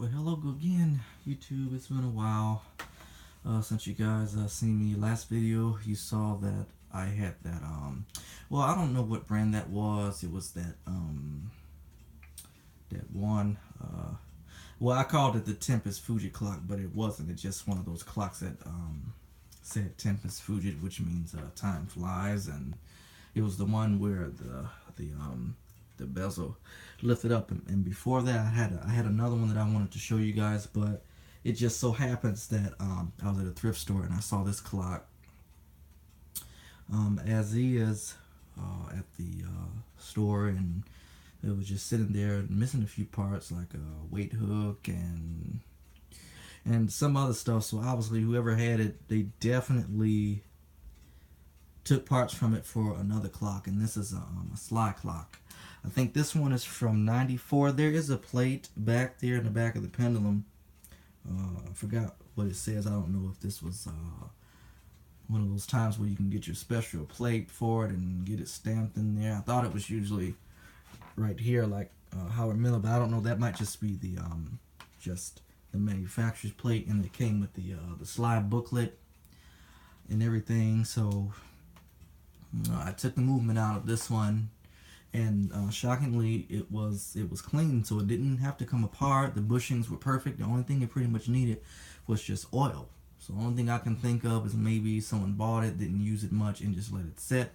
Well, hello again, YouTube. It's been a while since you guys seen me last video. You saw that I had that well, I don't know what brand that was. It was that that one well, I called it the Tempest Fuji clock, but it wasn't. It's just one of those clocks that said Tempest Fuji, which means time flies, and it was the one where the bezel lifted up, and before that I had another one that I wanted to show you guys, but it just so happens that I was at a thrift store and I saw this clock as is at the store, and it was just sitting there missing a few parts like a weight hook and some other stuff. So obviously whoever had it, they definitely took parts from it for another clock, and this is a Sligh clock. I think this one is from '94. There is a plate back there in the back of the pendulum. I forgot what it says. I don't know if this was one of those times where you can get your special plate for it and get it stamped in there. I thought it was usually right here like Howard Miller, but I don't know. That might just be the just the manufacturer's plate, and it came with the Sligh booklet and everything. So I took the movement out of this one, and shockingly it was clean, so it didn't have to come apart. The bushings were perfect. The only thing it pretty much needed was just oil. So the only thing I can think of is maybe someone bought it, didn't use it much, and just let it sit,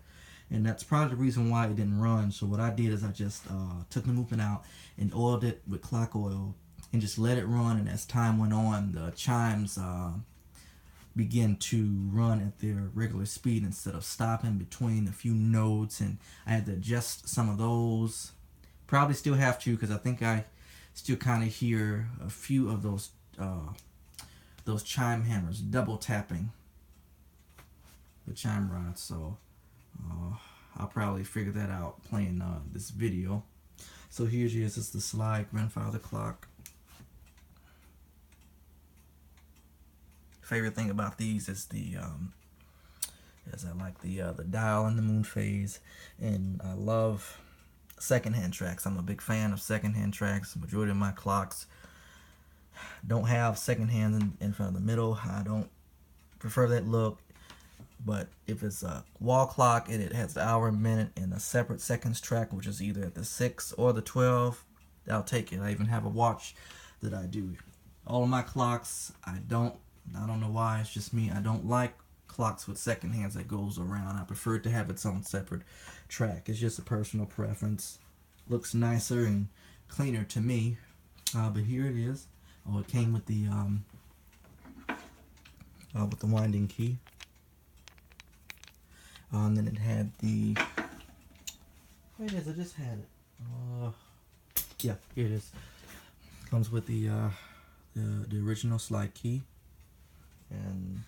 and that's probably the reason why it didn't run. So what I did is I just took the movement out and oiled it with clock oil and just let it run, and as time went on, the chimes begin to run at their regular speed instead of stopping between a few notes, and I had to adjust some of those. Probably still have to, because I think I still kind of hear a few of those chime hammers double tapping the chime rods. So I'll probably figure that out playing this video. So here she is. It's the Sligh grandfather clock. Favorite thing about these is the I like the dial and the moon phase, and I love secondhand tracks. I'm a big fan of secondhand tracks. The majority of my clocks don't have second hands in front of the middle. I don't prefer that look, but if it's a wall clock and it has the hour and minute and a separate seconds track, which is either at the 6 or the 12, I'll take it. I even have a watch that I do. All of my clocks, I don't know why, it's just me. I don't like clocks with second hands that goes around. I prefer it to have its own separate track. It's just a personal preference. Looks nicer and cleaner to me. But here it is. Oh, it came with the winding key. And then it had the, where it is, I just had it. Yeah, here it is. Comes with the original Sligh key. And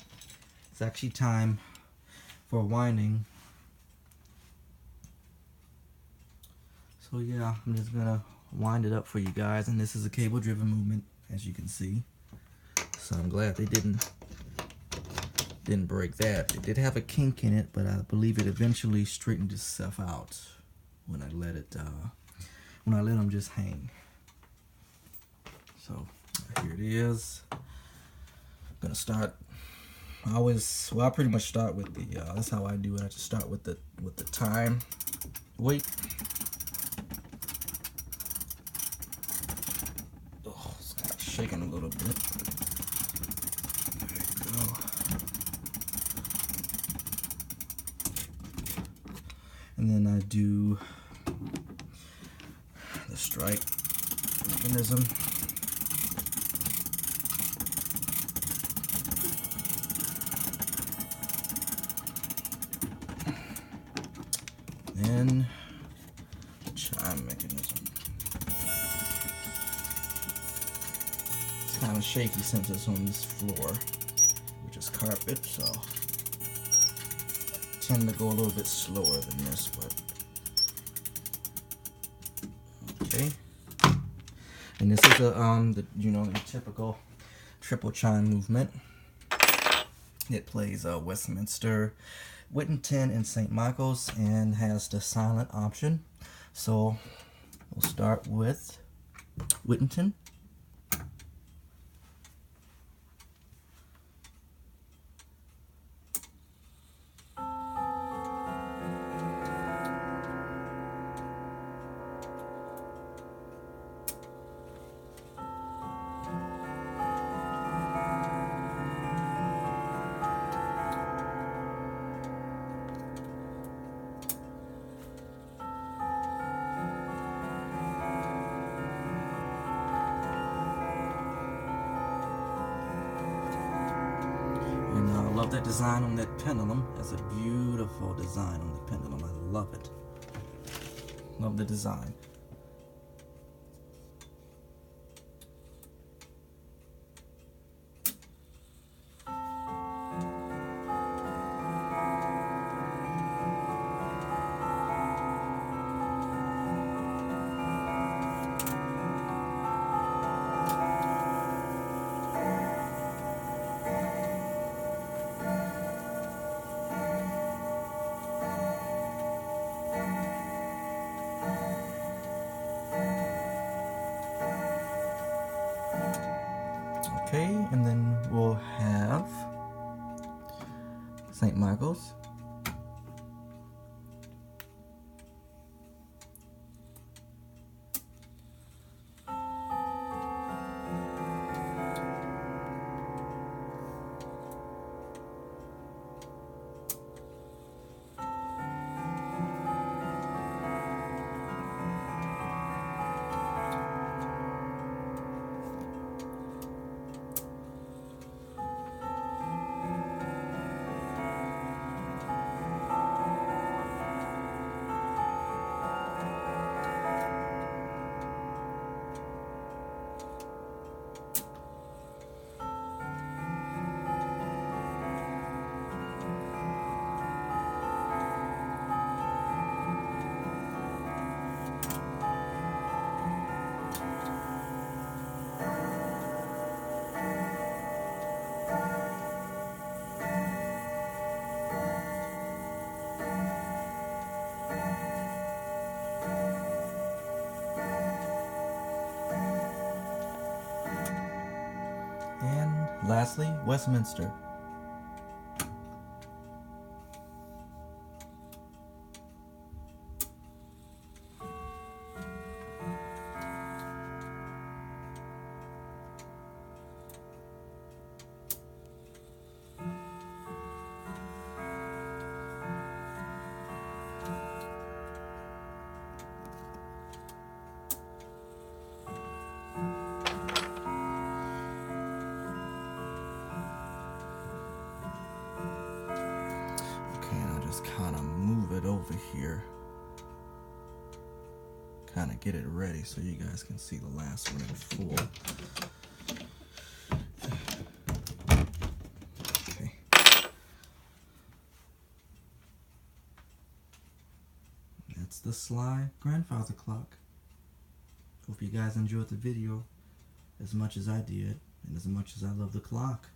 it's actually time for winding. So yeah, I'm just gonna wind it up for you guys, and this is a cable driven movement, as you can see. So I'm glad they didn't break that. It did have a kink in it, but I believe it eventually straightened itself out when I let it them just hang. So here it is. Gonna start. I pretty much start with the that's how I do it. I just start with the time weight. Oh, it's kind of shaking a little bit. There you go. And then I do the strike mechanism. And chime mechanism. It's kind of shaky since it's on this floor, which is carpet, so I tend to go a little bit slower than this, but okay. And this is the typical triple chime movement. It plays Westminster, Whittington, and St. Michael's, and has the silent option. So we'll start with Whittington. love that design on that pendulum. That's a beautiful design on the pendulum. I love it. Love the design. Okay, and then we'll have St. Michael's. And lastly, Westminster. Kind of move it over here, kind of get it ready so you guys can see the last one in full. Okay. That's the Sligh grandfather clock. Hope you guys enjoyed the video as much as I did and as much as I love the clock.